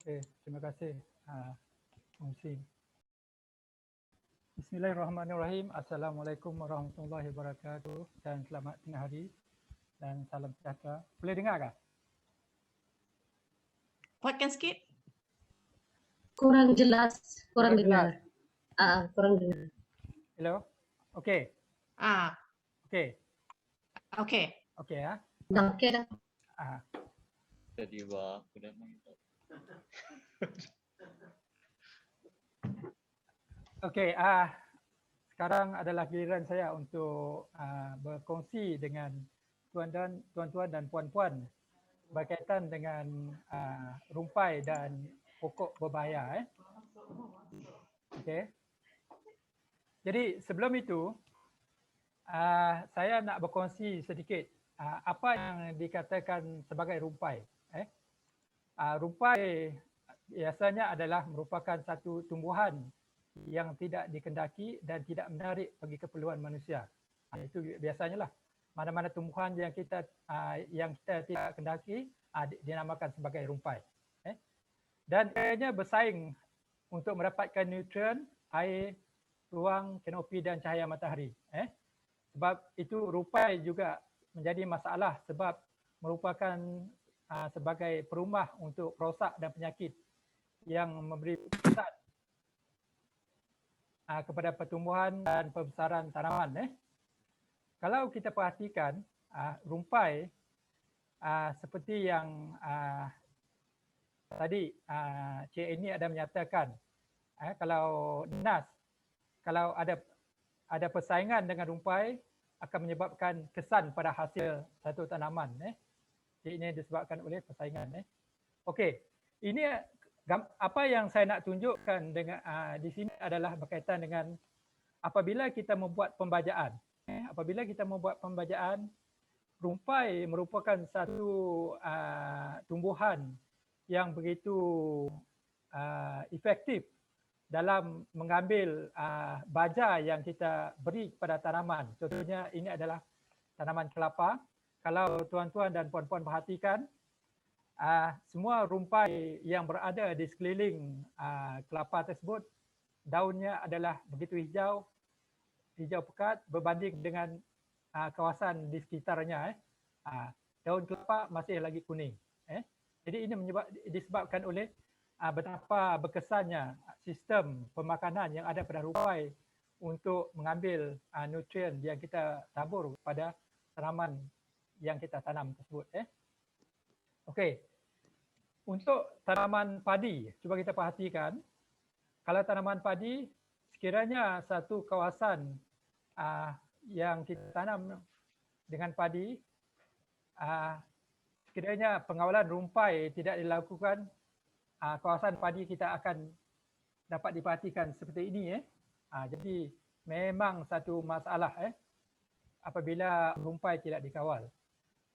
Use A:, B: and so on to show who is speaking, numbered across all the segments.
A: Terima kasih Fungsi. Bismillahirrahmanirrahim. Assalamualaikum warahmatullahi wabarakatuh dan selamat tengah hari dan salam sejahtera. Boleh dengar kah?
B: Kuatkan sikit.
C: Kurang jelas, kurang
A: Jelas.
C: dengar. Kurang dengar.
A: Hello? Okey. Okey.
B: Okey.
A: Okey ya.
C: Dah okey dah.
D: Jadi aku dah
A: Okey, sekarang adalah giliran saya untuk berkongsi dengan tuan-tuan dan puan-puan berkaitan dengan rumpai dan pokok berbahaya. Okey. Jadi sebelum itu, saya nak berkongsi sedikit apa yang dikatakan sebagai rumpai. Rumpai biasanya adalah merupakan satu tumbuhan yang tidak dikendaki dan tidak menarik bagi keperluan manusia. Itu biasanya lah. Mana-mana tumbuhan yang kita tidak kendaki dinamakan sebagai rumpai. Dan ianya bersaing untuk mendapatkan nutrien, air, ruang, kanopi dan cahaya matahari. Sebab itu rumpai juga menjadi masalah sebab merupakan sebagai perumah untuk rosak dan penyakit yang memberi kesan kepada pertumbuhan dan pembesaran tanaman. Kalau kita perhatikan, rumpai seperti yang tadi Cik Eni ada menyatakan, kalau ada persaingan dengan rumpai akan menyebabkan kesan pada hasil satu tanaman. Ini disebabkan oleh persaingan. Okey, ini apa yang saya nak tunjukkan dengan di sini adalah berkaitan dengan apabila kita membuat pembajaan. Apabila kita membuat pembajaan, rumpai merupakan satu tumbuhan yang begitu efektif dalam mengambil baja yang kita beri kepada tanaman. Contohnya ini adalah tanaman kelapa. Kalau tuan-tuan dan puan-puan perhatikan, semua rumpai yang berada di sekeliling kelapa tersebut, daunnya adalah begitu hijau pekat berbanding dengan kawasan di sekitarnya. Daun kelapa masih lagi kuning. Jadi ini disebabkan oleh betapa berkesannya sistem pemakanan yang ada pada rumpai untuk mengambil nutrien yang kita tabur pada tanaman yang kita tanam tersebut. Okey. Untuk tanaman padi, cuba kita perhatikan. Kalau tanaman padi, sekiranya satu kawasan yang kita tanam dengan padi, sekiranya pengawalan rumpai tidak dilakukan, kawasan padi kita akan dapat diperhatikan seperti ini. Jadi memang satu masalah apabila rumpai tidak dikawal.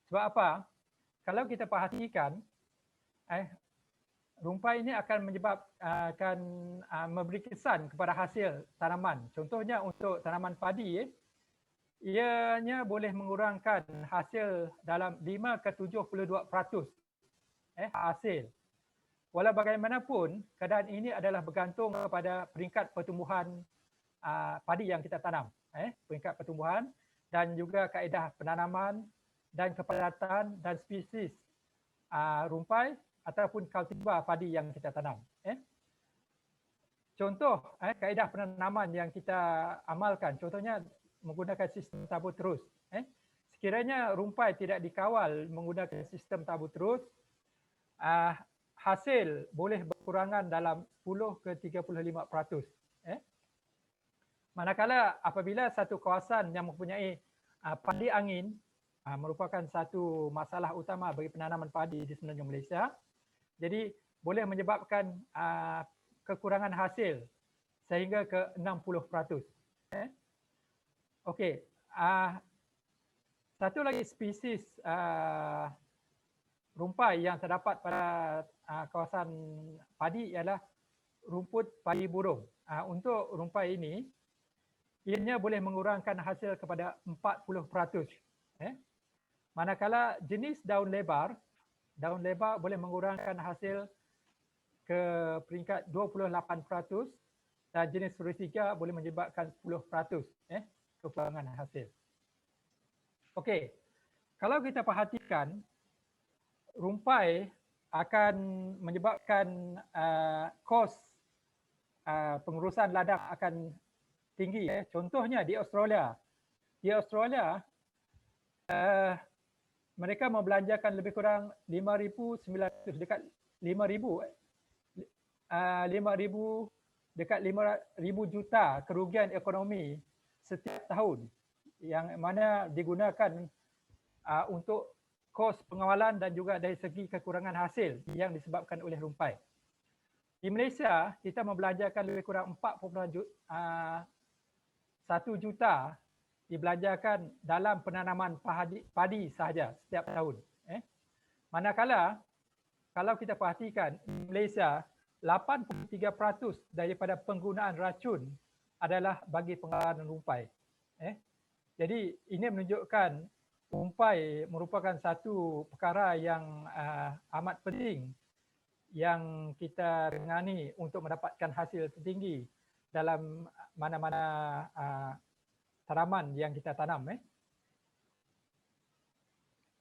A: Sebab apa? Kalau kita perhatikan, rumpai ini akan menyebabkan memberi kesan kepada hasil tanaman. Contohnya untuk tanaman padi, ianya boleh mengurangkan hasil dalam 5 ke 72% hasil. Walau bagaimanapun, keadaan ini adalah bergantung kepada peringkat pertumbuhan padi yang kita tanam. Peringkat pertumbuhan dan juga kaedah penanaman dan kepadatan dan spesies rumpai ataupun kultivar padi yang kita tanam. Contoh kaedah penanaman yang kita amalkan, contohnya menggunakan sistem tabur terus. Sekiranya rumpai tidak dikawal menggunakan sistem tabur terus, hasil boleh berkurangan dalam 10 ke 35%. Manakala apabila satu kawasan yang mempunyai padi angin merupakan satu masalah utama bagi penanaman padi di semenanjung Malaysia. Jadi boleh menyebabkan kekurangan hasil sehingga ke 60%. Okey. Satu lagi spesies rumpai yang terdapat pada kawasan padi ialah rumput padi burung. Untuk rumpai ini, ianya boleh mengurangkan hasil kepada 40%. Manakala jenis daun lebar boleh mengurangkan hasil ke peringkat 28% dan jenis Frutiga boleh menyebabkan 10% kekurangan hasil. Okey, kalau kita perhatikan, rumpai akan menyebabkan kos pengurusan ladang akan tinggi. Contohnya di Australia. Di Australia, mereka membelanjakan lebih kurang 5,900 dekat 5,000 dekat 5,000 juta kerugian ekonomi setiap tahun yang mana digunakan untuk kos pengawalan dan juga dari segi kekurangan hasil yang disebabkan oleh rumpai. Di Malaysia, kita membelanjakan lebih kurang 4,1 juta dibelanjakan dalam penanaman padi sahaja setiap tahun. Manakala kalau kita perhatikan di Malaysia, 83% daripada penggunaan racun adalah bagi pengawalan rumpai. Jadi ini menunjukkan rumpai merupakan satu perkara yang amat penting yang kita tengani untuk mendapatkan hasil tertinggi dalam mana-mana tanaman yang kita tanam.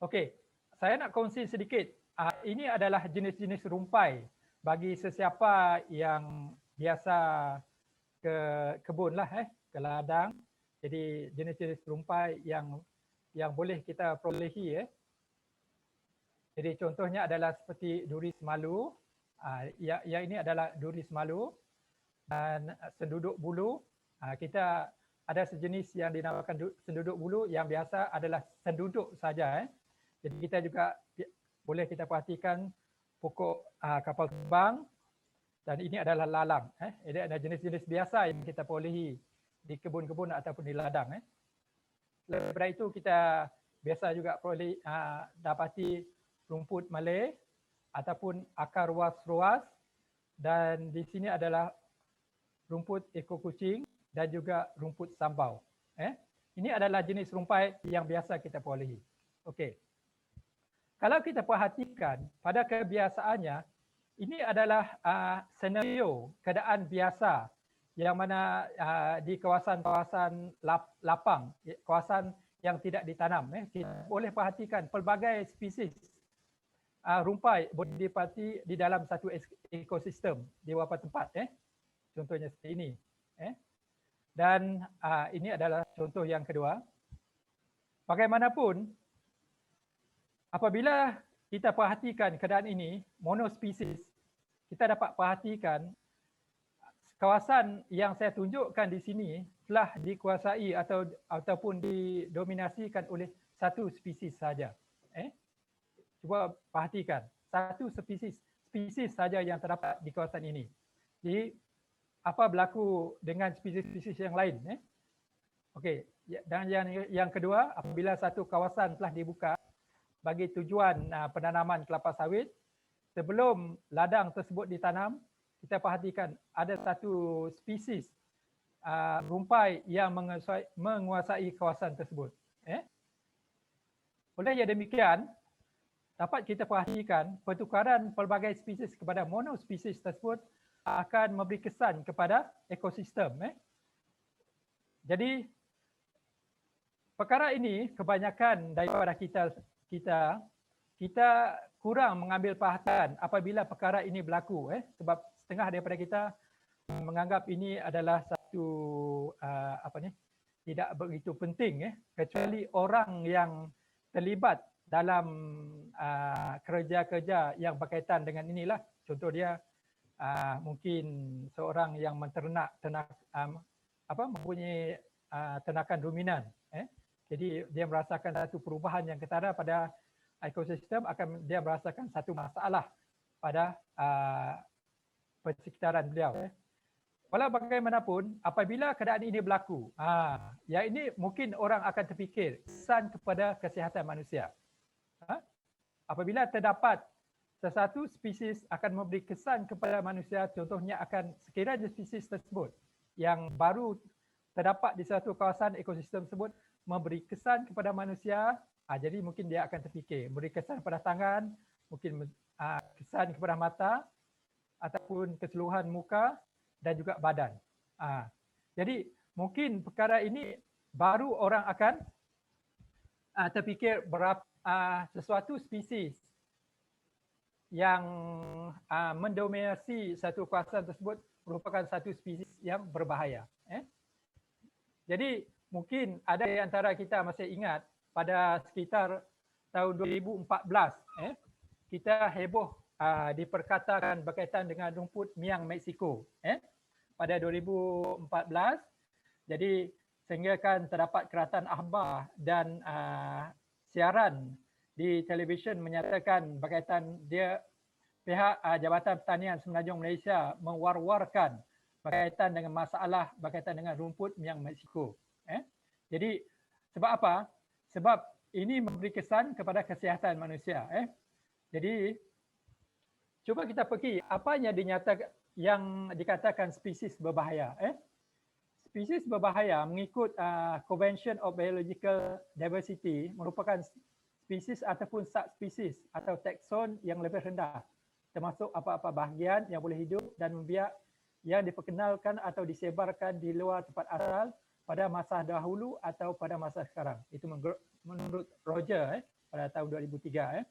A: Okey, saya nak kongsi sedikit. Ini adalah jenis-jenis rumpai bagi sesiapa yang biasa ke kebun lah, ke ladang. Jadi jenis-jenis rumpai yang boleh kita perolehi. Jadi contohnya adalah seperti duri semalu. Yang ini adalah duri semalu dan senduduk bulu. Kita ada sejenis yang dinamakan senduduk bulu yang biasa adalah senduduk saja. Jadi kita juga boleh kita perhatikan pokok kapal terbang dan ini adalah lalang. Ini adalah jenis-jenis biasa yang kita perolehi di kebun-kebun ataupun di ladang. Daripada itu kita biasa juga peroleh dapati rumput Malay ataupun akar ruas-ruas dan di sini adalah rumput ekor kucing dan juga rumput sambau. Ini adalah jenis rumpai yang biasa kita perolehi. Okey. Kalau kita perhatikan pada kebiasaannya, ini adalah senario keadaan biasa yang mana di kawasan-kawasan lapang, kawasan yang tidak ditanam. Kita boleh perhatikan pelbagai spesies rumpai boleh didapati di dalam satu ekosistem di beberapa tempat. Contohnya seperti ini. Dan ini adalah contoh yang kedua. Bagaimanapun, apabila kita perhatikan keadaan ini, monospesies, kita dapat perhatikan kawasan yang saya tunjukkan di sini telah dikuasai ataupun didominasikan oleh satu spesies saja. Cuba perhatikan, satu spesies saja yang terdapat di kawasan ini. Jadi apa berlaku dengan spesies-spesies yang lain? Okey, dan yang kedua, apabila satu kawasan telah dibuka bagi tujuan penanaman kelapa sawit, sebelum ladang tersebut ditanam, kita perhatikan ada satu spesies rumpai yang menguasai kawasan tersebut. Oleh yang demikian, dapat kita perhatikan pertukaran pelbagai spesies kepada monospesies tersebut akan memberi kesan kepada ekosistem. Jadi perkara ini kebanyakan daripada kita kurang mengambil perhatian apabila perkara ini berlaku. Sebab setengah daripada kita menganggap ini adalah satu tidak begitu penting, kecuali orang yang terlibat dalam kerja-kerja yang berkaitan dengan inilah. Contoh dia mungkin seorang yang mempunyai ternakan ruminan. Jadi dia merasakan satu perubahan yang ketara pada ekosistem, akan dia merasakan satu masalah pada persekitaran beliau. Walau bagaimanapun, apabila keadaan ini berlaku, yang ini mungkin orang akan terfikir kesan kepada kesihatan manusia. Apabila terdapat sesuatu spesies akan memberi kesan kepada manusia, contohnya akan sekiranya spesies tersebut yang baru terdapat di satu kawasan ekosistem tersebut memberi kesan kepada manusia, jadi mungkin dia akan terfikir, memberi kesan kepada tangan, mungkin kesan kepada mata, ataupun keseluruhan muka dan juga badan. Jadi mungkin perkara ini baru orang akan terfikir berapa sesuatu spesies yang mendominasi satu kawasan tersebut merupakan satu spesies yang berbahaya. Jadi mungkin ada di antara kita masih ingat pada sekitar tahun 2014 kita heboh diperkatakan berkaitan dengan rumput miang Meksiko pada 2014. Jadi sehinggakan terdapat keratan akhbar dan siaran di televisyen menyatakan berkaitan dia pihak Jabatan Pertanian Semenanjung Malaysia mewar-warkan berkaitan dengan masalah berkaitan dengan rumput miang Meksiko. Jadi sebab apa? Sebab ini memberi kesan kepada kesihatan manusia. Jadi cuba kita pergi apa yang dinyatakan yang dikatakan spesies berbahaya. Spesies berbahaya mengikut Convention of Biological Diversity merupakan spesies ataupun subspesies atau taxon yang lebih rendah, termasuk apa-apa bahagian yang boleh hidup dan membiak yang diperkenalkan atau disebarkan di luar tempat asal pada masa dahulu atau pada masa sekarang. Itu menurut Roger pada tahun 2003.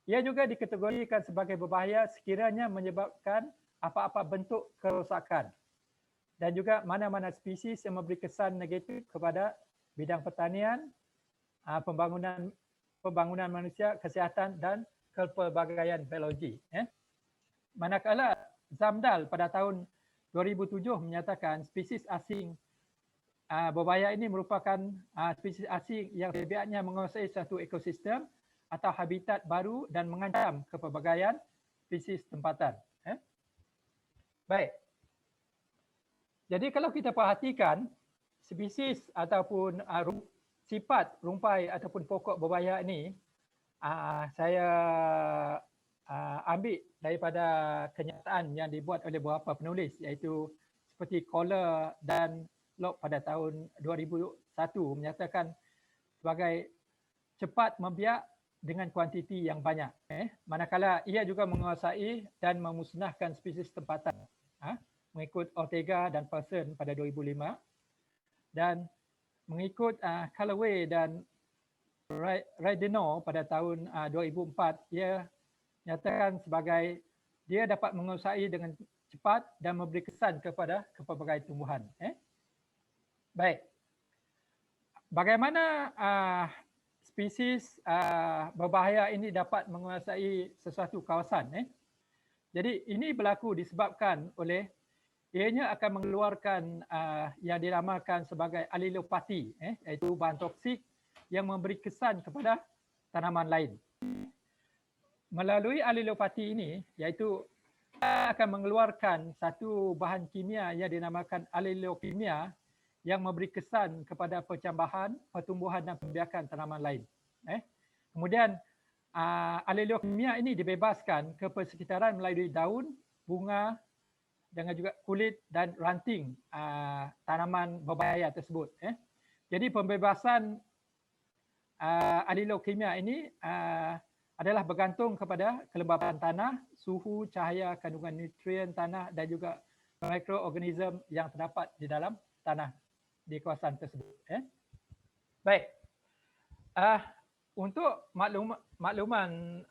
A: Ia juga dikategorikan sebagai berbahaya sekiranya menyebabkan apa-apa bentuk kerosakan dan juga mana-mana spesies yang memberi kesan negatif kepada bidang pertanian, pembangunan manusia, kesihatan dan kepelbagaian biologi. Manakala Zamdal pada tahun 2007 menyatakan spesies asing berbahaya ini merupakan spesies asing yang tabiatnya menguasai satu ekosistem atau habitat baru dan mengancam kepelbagaian spesies tempatan. Baik. Jadi kalau kita perhatikan spesies ataupun sifat rumpai ataupun pokok berbahaya ini, saya ambil daripada kenyataan yang dibuat oleh beberapa penulis iaitu seperti Kohler dan Locke pada tahun 2001 menyatakan sebagai cepat membiak dengan kuantiti yang banyak. Manakala ia juga menguasai dan memusnahkan spesies tempatan. Mengikut Ortega dan Paulson pada 2005 dan mengikut Callaway dan Radino pada tahun 2004, ia nyatakan sebagai dia dapat menguasai dengan cepat dan memberi kesan kepada pelbagai tumbuhan. Baik. Bagaimana spesies berbahaya ini dapat menguasai sesuatu kawasan? Jadi ini berlaku disebabkan oleh ianya akan mengeluarkan yang dinamakan sebagai alilopati, iaitu bahan toksik yang memberi kesan kepada tanaman lain. Melalui alilopati ini, iaitu akan mengeluarkan satu bahan kimia yang dinamakan alilokimia yang memberi kesan kepada percambahan, pertumbuhan dan pembiakan tanaman lain. Kemudian alilokimia ini dibebaskan ke persekitaran melalui daun, bunga, dengan juga kulit dan ranting tanaman berbahaya tersebut. Jadi pembebasan alilokimia ini adalah bergantung kepada kelembapan tanah, suhu, cahaya, kandungan nutrien tanah dan juga mikroorganisme yang terdapat di dalam tanah di kawasan tersebut. Baik. Untuk makluman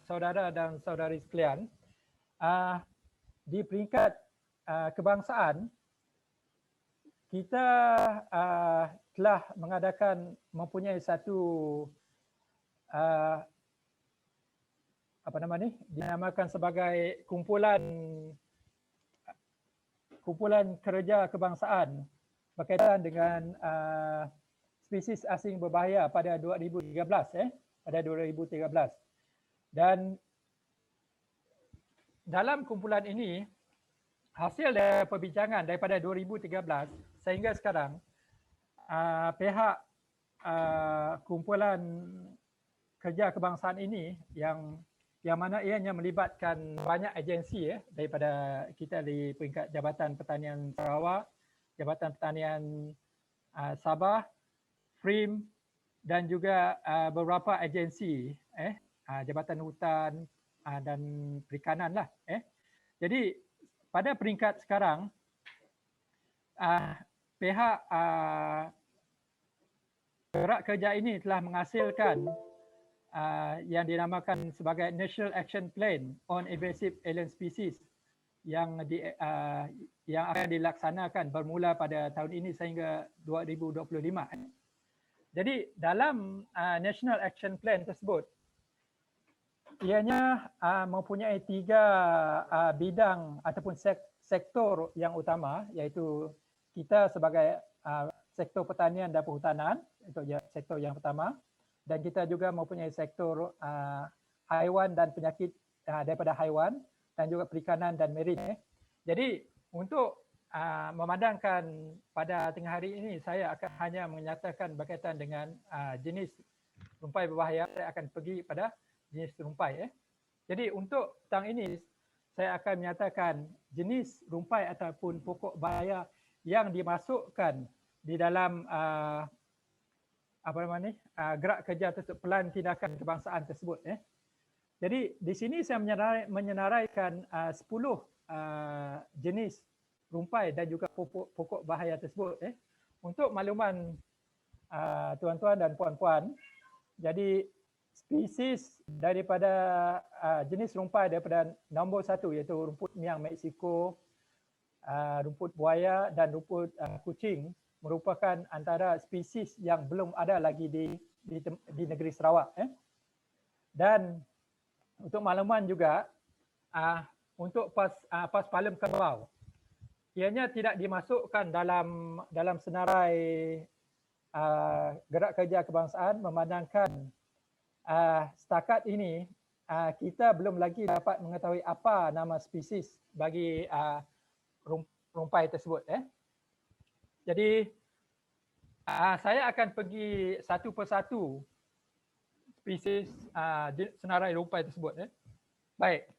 A: saudara dan saudari sekalian, di peringkat kebangsaan, kita telah mempunyai satu dinamakan sebagai kumpulan kerja kebangsaan berkaitan dengan spesies asing berbahaya pada 2013 pada 2013. Dan dalam kumpulan ini, hasil dari perbincangan daripada 2013 sehingga sekarang, pihak kumpulan kerja kebangsaan ini yang mana ianya melibatkan banyak agensi daripada kita di peringkat Jabatan Pertanian Sarawak, Jabatan Pertanian Sabah, FRIM dan juga beberapa agensi, Jabatan Hutan dan Perikanan lah. Jadi pada peringkat sekarang, pihak gerak kerja ini telah menghasilkan yang dinamakan sebagai National Action Plan on Invasive Alien Species yang akan dilaksanakan bermula pada tahun ini sehingga 2025. Jadi dalam National Action Plan tersebut, ianya mempunyai 3 bidang ataupun sektor yang utama, iaitu kita sebagai sektor pertanian dan perhutanan, itu sektor yang pertama, dan kita juga mempunyai sektor haiwan dan penyakit daripada haiwan dan juga perikanan dan marine. Jadi untuk memandangkan pada tengah hari ini, saya akan hanya menyatakan berkaitan dengan jenis rumpai berbahaya. Saya akan pergi pada jenis rumpai. Jadi untuk petang ini, saya akan menyatakan jenis rumpai ataupun pokok bahaya yang dimasukkan di dalam gerak kerja tersebut, pelan tindakan kebangsaan tersebut. Jadi di sini saya menyenaraikan 10 jenis rumpai dan juga pokok bahaya tersebut. Untuk makluman tuan-tuan dan puan-puan, jadi spesies daripada jenis rumpai daripada nombor 1 iaitu rumput miang Meksiko, rumput buaya dan rumput kucing merupakan antara spesies yang belum ada lagi di negeri Sarawak. Dan untuk makluman juga, untuk pas palem kerbau, ianya tidak dimasukkan dalam senarai gerak kerja kebangsaan, memandangkan setakat ini kita belum lagi dapat mengetahui apa nama spesies bagi rumpai tersebut. Jadi saya akan pergi satu persatu spesies senarai rumpai tersebut. Baik.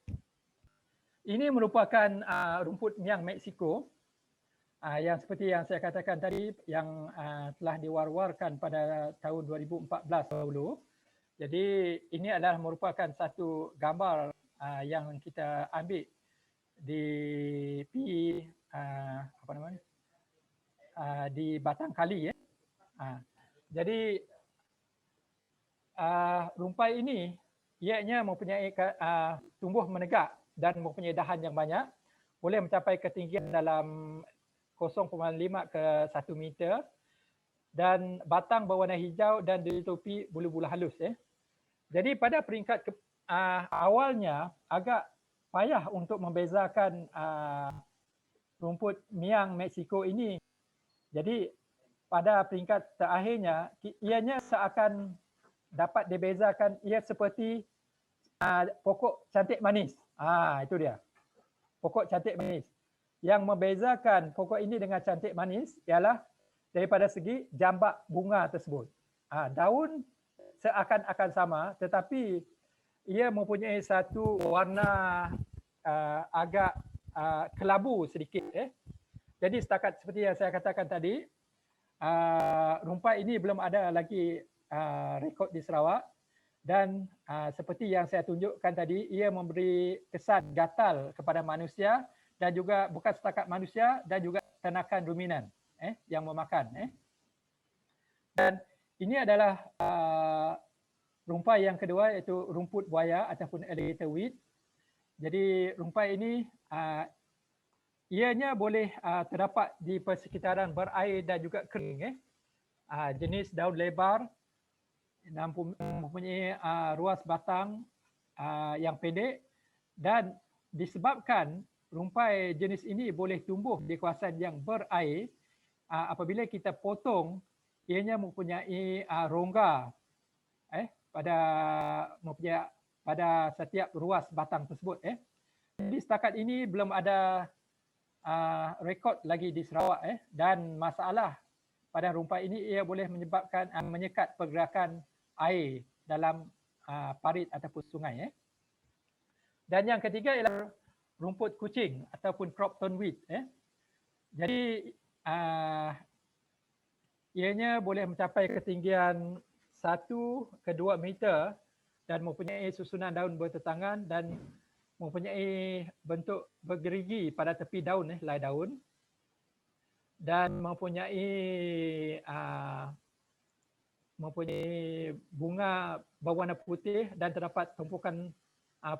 A: Ini merupakan rumput miang Meksiko yang seperti yang saya katakan tadi, yang telah diwar-warkan pada tahun 2014 dahulu. Jadi ini adalah merupakan satu gambar yang kita ambil di di batang kali. Jadi rumpai ini ianya mempunyai tumbuh menegak dan mempunyai dahan yang banyak, boleh mencapai ketinggian dalam 0.5 ke 1 meter, dan batang berwarna hijau dan ditutupi bulu-bulu halus. Jadi pada peringkat awalnya agak payah untuk membezakan rumput miang Meksiko ini. Jadi pada peringkat terakhirnya, ianya seakan dapat dibezakan, ia seperti pokok cantik manis. Itu dia. Pokok cantik manis. Yang membezakan pokok ini dengan cantik manis ialah daripada segi jambak bunga tersebut. Daun seakan-akan sama, tetapi ia mempunyai satu warna agak kelabu sedikit. Jadi setakat seperti yang saya katakan tadi, rumpai ini belum ada lagi rekod di Sarawak, dan seperti yang saya tunjukkan tadi, ia memberi kesan gatal kepada manusia, dan juga bukan setakat manusia, dan juga ternakan ruminan yang memakan. Dan ini adalah rumpai yang kedua, iaitu rumput buaya ataupun alligator weed. Jadi rumpai ini ianya boleh terdapat di persekitaran berair dan juga kering. Jenis daun lebar, mempunyai ruas batang yang pendek, dan disebabkan rumpai jenis ini boleh tumbuh di kawasan yang berair, apabila kita potong, ianya mempunyai rongga pada setiap ruas batang tersebut. Jadi setakat ini belum ada rekod lagi di Sarawak, dan masalah pada rumpai ini, ia boleh menyebabkan menyekat pergerakan air dalam parit ataupun sungai. Dan yang ketiga ialah rumput kucing ataupun Crompton weed. Jadi ianya boleh mencapai ketinggian 1 ke 2 meter dan mempunyai susunan daun bertetangan dan mempunyai bentuk bergerigi pada tepi daun, helai daun, dan mempunyai bunga berwarna putih dan terdapat tumpukan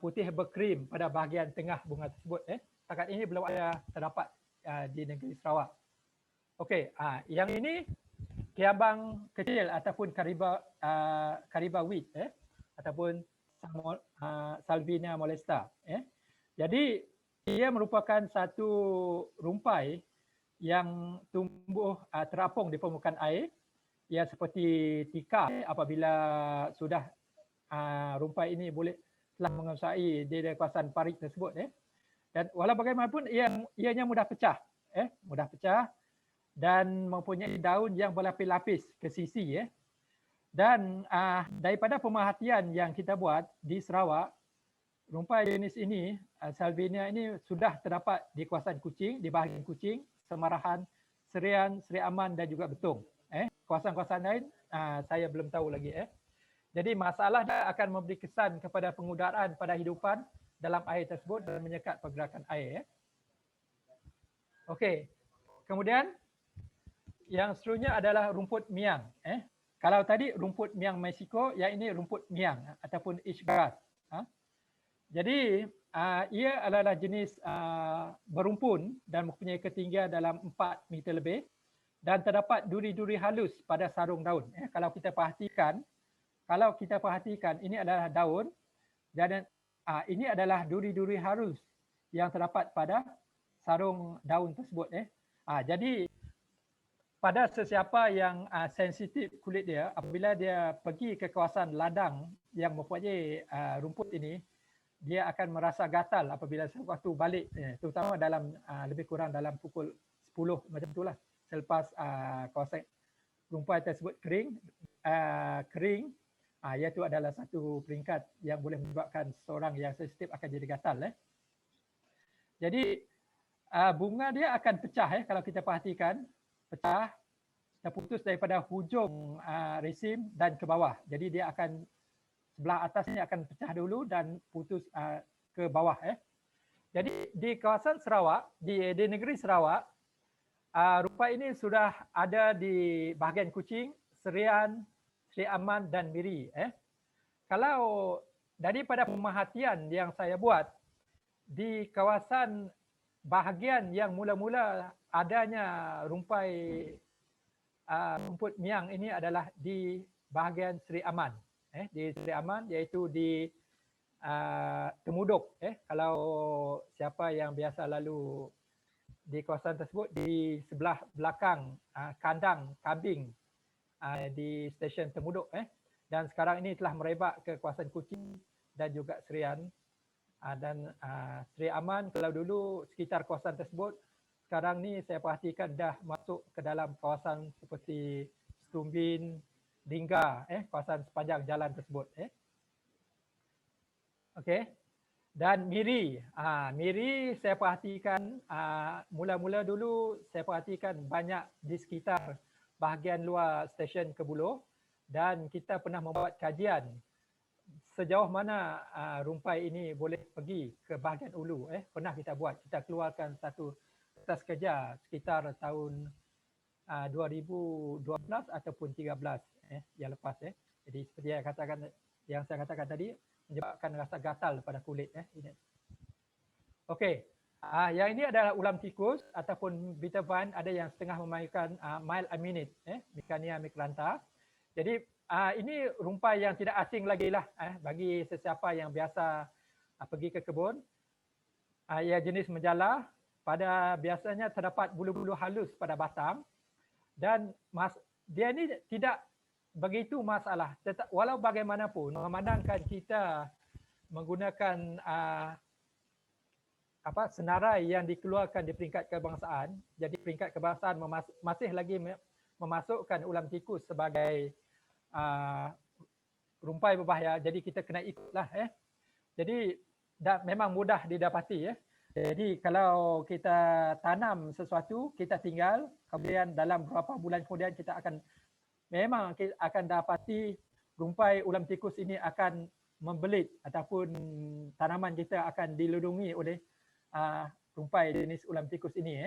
A: putih berkrim pada bahagian tengah bunga tersebut. Setakat ini belum ada terdapat di negeri Sarawak. Okey, yang ini kiambang kecil ataupun Cariba weed, ataupun Salvinia molesta. Jadi ia merupakan satu rumpai yang tumbuh terapung di permukaan air. Ia seperti tikar apabila sudah rumpai ini telah menguasai di kawasan parit tersebut. Dan walau bagaimanapun ianya mudah pecah, mudah pecah dan mempunyai daun yang berlapis-lapis ke sisi. Dan daripada pemerhatian yang kita buat di Sarawak, rumpai jenis ini, Salvinia ini sudah terdapat di kawasan Kuching, di bahagian Kuching, Semarahan, Serian, Seri Aman dan juga Betung. Kawasan-kawasan lain saya belum tahu lagi. Jadi masalah dia akan memberi kesan kepada pengudaraan pada hidupan dalam air tersebut dan menyekat pergerakan air. Okey. Kemudian yang seterusnya adalah rumput miang. Kalau tadi rumput miang Mexico, yang ini rumput miang ataupun ishgrass. Jadi ia adalah jenis berumpun dan mempunyai ketinggian dalam 4 meter lebih dan terdapat duri-duri halus pada sarung daun. Kalau kita perhatikan, ini adalah daun dan ini adalah duri-duri halus yang terdapat pada sarung daun tersebut. Jadi pada sesiapa yang sensitif kulit dia, apabila dia pergi ke kawasan ladang yang mempunyai rumput ini, dia akan merasa gatal apabila sewaktu balik, terutama dalam lebih kurang dalam pukul 10 macam itulah, selepas kawasan rumpai tersebut kering, iaitu adalah satu peringkat yang boleh menyebabkan seseorang yang sensitif akan jadi gatal. Jadi bunga dia akan pecah kalau kita perhatikan, pecah, terputus daripada hujung resim dan ke bawah. Jadi dia akan sebelah atasnya akan pecah dulu dan putus ke bawah. Jadi di kawasan Sarawak, di negeri Sarawak, rumpai ini sudah ada di bahagian Kuching, Serian, Seri Aman dan Miri. Kalau daripada pemerhatian yang saya buat di kawasan bahagian yang mula-mula adanya rumpai rumput miang ini adalah di bahagian Seri Aman. Di Seri Aman iaitu di Temuduk. Kalau siapa yang biasa lalu di kawasan tersebut, di sebelah belakang kandang kambing di stesen Temuduk. Dan sekarang ini telah merebak ke kawasan Kuching dan juga Serian dan Seri Aman. Kalau dulu sekitar kawasan tersebut, sekarang ni saya perhatikan dah masuk ke dalam kawasan seperti Stumbin, Lingga, kawasan sepanjang jalan tersebut. Okey. Dan Miri, Miri saya perhatikan mula-mula dulu saya perhatikan banyak di sekitar bahagian luar stesen Kebuloh dan kita pernah membuat kajian sejauh mana rumpai ini boleh pergi ke bahagian ulu. Pernah kita buat, kita keluarkan satu kertas kerja sekitar tahun 2012 ataupun 13 yang lepas. Jadi seperti yang saya katakan tadi, menyebabkan rasa gatal pada kulit. Okey, yang ini adalah ulam tikus ataupun bittervine, ada yang setengah memainkan mild aminate, Micania micrantha. Jadi ini rumpai yang tidak asing lagi lah bagi sesiapa yang biasa pergi ke kebun. Ia jenis menjala, pada biasanya terdapat bulu-bulu halus pada batang dan dia ini tidak begitu masalah. Walau bagaimanapun, memandangkan kita menggunakan senarai yang dikeluarkan di peringkat kebangsaan, jadi peringkat kebangsaan masih lagi memasukkan ulam tikus sebagai rumpai berbahaya, jadi kita kena ikutlah. Jadi memang mudah didapati. Jadi kalau kita tanam sesuatu, kita tinggal, kemudian dalam beberapa bulan kemudian kita akan memang akan dapati rumpai ulam tikus ini akan membelit ataupun tanaman kita akan dilindungi oleh rumpai jenis ulam tikus ini.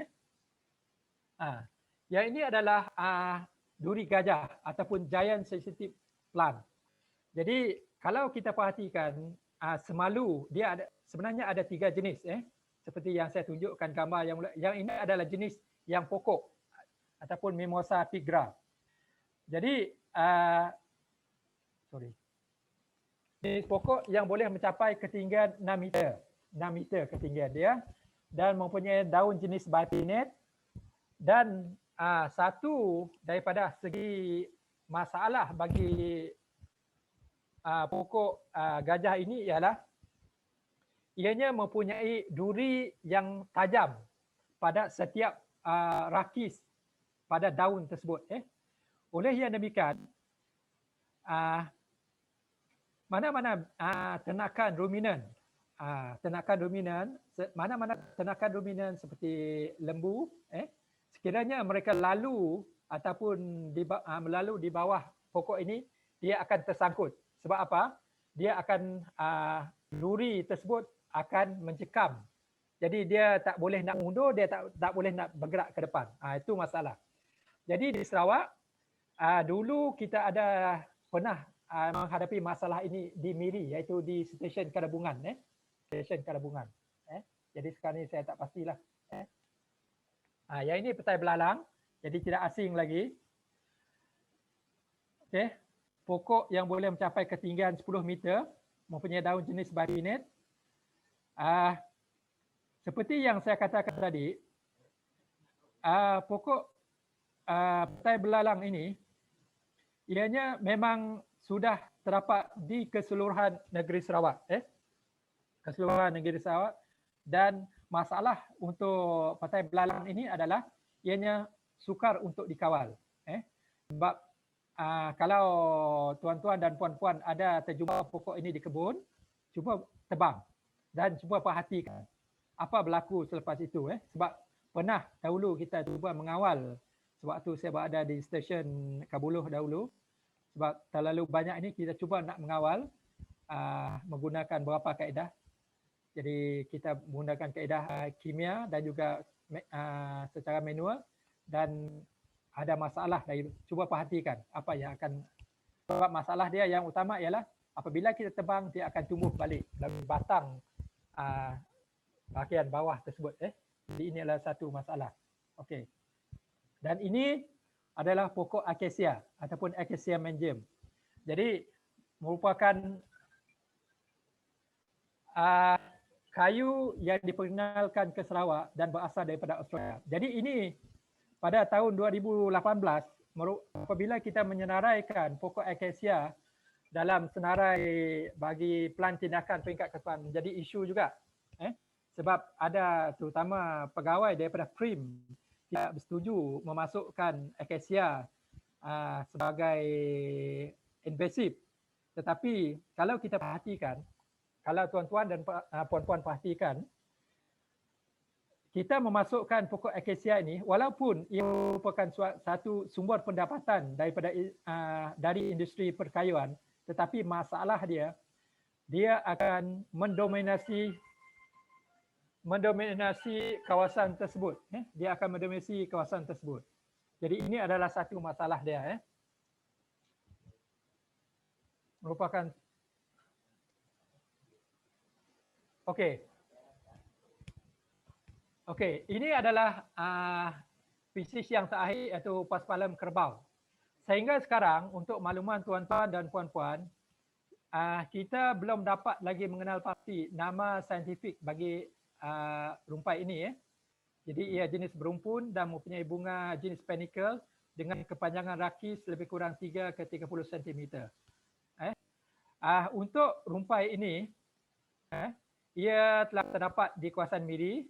A: Yang ini adalah duri gajah ataupun giant sensitive plant. Jadi kalau kita perhatikan semalu dia sebenarnya ada 3 jenis seperti yang saya tunjukkan gambar yang ini adalah jenis yang pokok ataupun Mimosa pigra. Jadi jenis pokok yang boleh mencapai ketinggian 6 meter. 6 meter ketinggian dia dan mempunyai daun jenis bipinnate dan satu daripada segi masalah bagi pokok gajah ini ialah ianya mempunyai duri yang tajam pada setiap rakis pada daun tersebut. Oleh yang demikian, mana-mana ternakan ruminan, mana-mana ternakan ruminan seperti lembu, sekiranya mereka lalu ataupun melalu di bawah pokok ini, dia akan tersangkut. Sebab apa? Dia akan duri tersebut akan mencekam. Jadi dia tak boleh nak mundur, dia tak boleh nak bergerak ke depan. Itu masalah. Jadi di Sarawak dulu kita ada pernah menghadapi masalah ini di Miri, iaitu di stesen Kadabungan. Stesen Kadabungan. Jadi sekarang ni saya tak pastilah. Yang ini petai belalang, jadi tidak asing lagi. Okey, pokok yang boleh mencapai ketinggian 10 meter, mempunyai daun jenis bipinnate. Seperti yang saya katakan tadi, pokok petai belalang ini, ianya memang sudah terdapat di keseluruhan negeri Sarawak. Keseluruhan negeri Sarawak, dan masalah untuk petai belalang ini adalah ianya sukar untuk dikawal. Sebab kalau tuan-tuan dan puan-puan ada terjumpa pokok ini di kebun, cuba tebang dan cuba perhatikan apa berlaku selepas itu. Sebab pernah dahulu kita cuba mengawal, sebab tu saya berada di stesen Kabuluh dahulu. Sebab terlalu banyak ini kita cuba nak mengawal menggunakan beberapa kaedah. Jadi kita menggunakan kaedah kimia dan juga secara manual, dan ada masalah dari cuba perhatikan apa yang akan, sebab masalah dia yang utama ialah apabila kita tebang dia akan tumbuh balik dari batang bahagian bawah tersebut. Jadi ini adalah satu masalah. Okey. Dan ini adalah pokok akasia ataupun Acacia menjem. Jadi merupakan kayu yang diperkenalkan ke Sarawak dan berasal daripada Australia. Jadi ini pada tahun 2018 apabila kita menyenaraikan pokok akasia dalam senarai bagi pelan tindakan peringkat keselamatan menjadi isu juga. Sebab ada terutama pegawai daripada PRIM tidak bersetuju memasukkan akasia sebagai invasif. Tetapi kalau kita perhatikan, kalau tuan-tuan dan puan-puan perhatikan, kita memasukkan pokok akasia ini walaupun ia merupakan satu sumber pendapatan dari industri perkayuan, tetapi masalah dia akan mendominasi kawasan tersebut. Dia akan mendominasi kawasan tersebut. Jadi ini adalah satu masalah dia. Merupakan Okey, ini adalah spesies yang terakhir iaitu Paspalum kerbau. Sehingga sekarang untuk makluman tuan-tuan dan puan-puan, kita belum dapat lagi mengenal pasti nama saintifik bagi rumpai ini. Jadi ia jenis berumpun dan mempunyai bunga jenis panicle dengan kepanjangan rakis lebih kurang 3 ke 30 cm. Untuk rumpai ini, ia telah terdapat di kawasan Miri,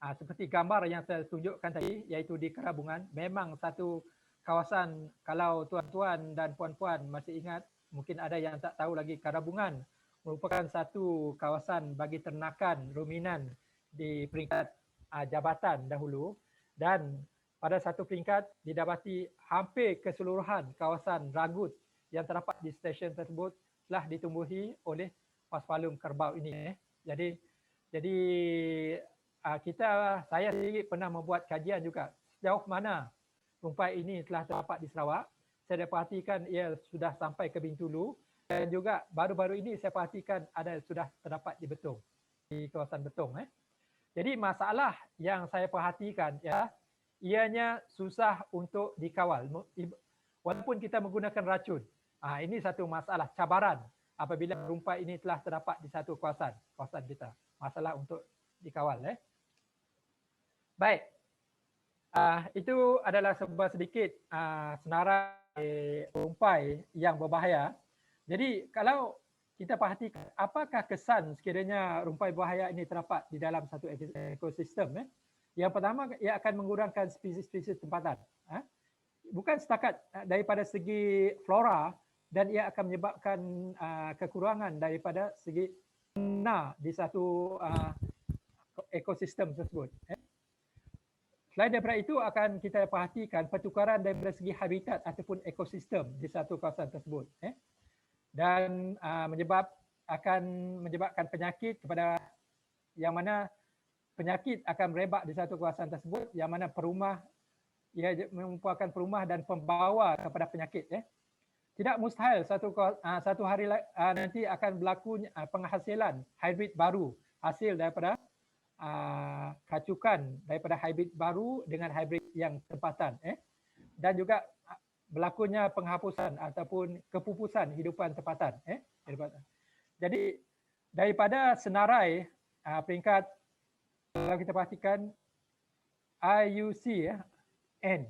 A: seperti gambar yang saya tunjukkan tadi, iaitu di Kadabungan. Memang satu kawasan, kalau tuan-tuan dan puan-puan masih ingat, mungkin ada yang tak tahu lagi, Kadabungan merupakan satu kawasan bagi ternakan ruminan di peringkat jabatan dahulu, dan pada satu peringkat didapati hampir keseluruhan kawasan ragut yang terdapat di stesen tersebut telah ditumbuhi oleh Paspalum kerbau ini. Jadi saya sendiri pernah membuat kajian juga sejauh mana rumpai ini telah terdapat di Sarawak. Saya perhatikan ia sudah sampai ke Bintulu dan juga baru-baru ini saya perhatikan ada sudah terdapat di Betong, di kawasan Betong. Jadi masalah yang saya perhatikan ianya susah untuk dikawal walaupun kita menggunakan racun. Ini satu masalah cabaran apabila rumpai ini telah terdapat di satu kawasan kita. Masalah untuk dikawal. Baik. Itu adalah sebuah sedikit senarai rumpai yang berbahaya. Jadi kalau kita perhatikan apakah kesan sekiranya rumpai berbahaya ini terdapat di dalam satu ekosistem. Yang pertama, ia akan mengurangkan spesies-spesies tempatan. Bukan setakat daripada segi flora, dan ia akan menyebabkan kekurangan daripada segi fauna di satu ekosistem tersebut. Selain daripada itu, akan kita perhatikan pertukaran daripada segi habitat ataupun ekosistem di satu kawasan tersebut. Dan akan menyebabkan penyakit kepada yang mana penyakit akan merebak di satu kawasan tersebut, yang mana ia merupakan perumah dan pembawa kepada penyakit. Tidak mustahil satu hari nanti akan berlaku penghasilan hybrid baru hasil daripada kacukan daripada hybrid baru dengan hybrid yang tempatan. Dan juga berlakunya penghapusan ataupun kepupusan hidupan tempatan. Jadi daripada senarai peringkat, kalau kita perhatikan IUCN,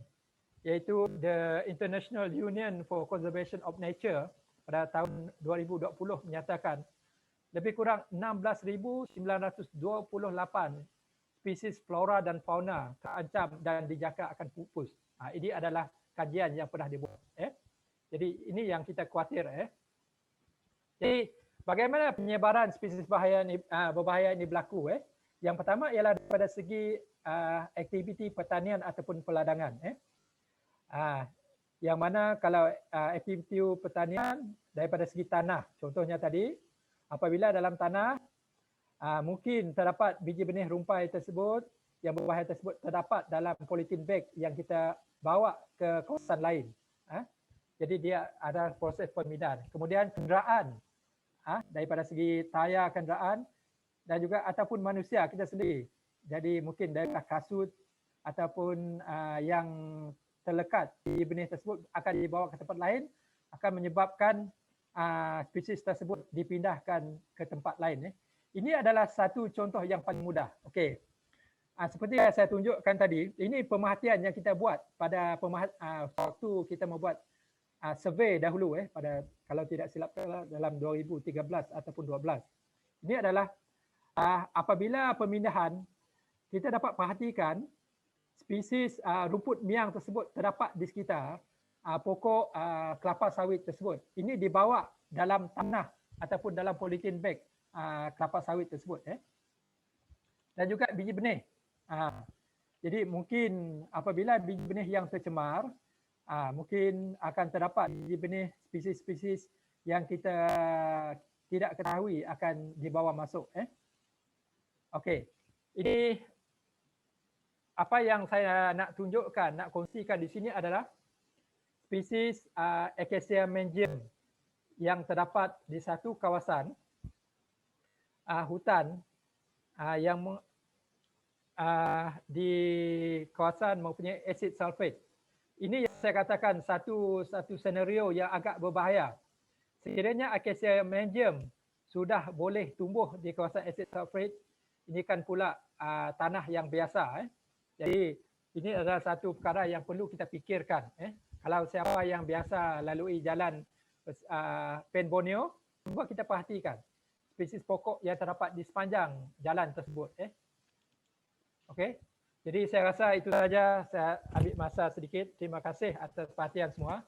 A: iaitu The International Union for Conservation of Nature pada tahun 2020 menyatakan lebih kurang 16,928 spesies flora dan fauna terancam dan dijangka akan pupus. Ini adalah kajian yang pernah dibuat. Jadi ini yang kita khawatir. Jadi bagaimana penyebaran spesies berbahaya ini berlaku? Yang pertama ialah daripada segi aktiviti pertanian ataupun peladangan. Yang mana kalau aktiviti pertanian daripada segi tanah, contohnya tadi, apabila dalam tanah mungkin terdapat biji benih rumpai tersebut yang berbahaya tersebut terdapat dalam politin bag yang kita bawa ke kawasan lain. Jadi dia ada proses pemindahan. Kemudian kenderaan, daripada segi tayar kenderaan dan juga ataupun manusia kita sendiri. Jadi mungkin daripada kasut ataupun yang terlekat di benih tersebut akan dibawa ke tempat lain, akan menyebabkan spesies tersebut dipindahkan ke tempat lain. Ini adalah satu contoh yang paling mudah. Okey. Seperti yang saya tunjukkan tadi, ini pemerhatian yang kita buat pada waktu kita membuat survey dahulu pada, kalau tidak silap dalam 2013 ataupun 12. Ini adalah apabila pemindahan, kita dapat perhatikan spesies rumput miang tersebut terdapat di sekitar pokok kelapa sawit tersebut. Ini dibawa dalam tanah ataupun dalam politin bag kelapa sawit tersebut. Dan juga biji benih. Jadi mungkin apabila biji benih yang tercemar, mungkin akan terdapat biji benih spesies-spesies yang kita tidak ketahui akan dibawa masuk. Okey, ini apa yang saya nak tunjukkan, nak kongsikan di sini adalah spesies Acacia mengium yang terdapat di satu kawasan hutan yang di kawasan mempunyai acid sulfate. Ini yang saya katakan satu senario yang agak berbahaya. Sekiranya Acacia mengium sudah boleh tumbuh di kawasan acid sulfate, ini kan pula tanah yang biasa. Jadi ini adalah satu perkara yang perlu kita fikirkan. Kalau siapa yang biasa lalui jalan Pen Borneo, cuba kita perhatikan spesies pokok yang terdapat di sepanjang jalan tersebut. Okey. Jadi saya rasa itu saja, saya ambil masa sedikit. Terima kasih atas perhatian semua.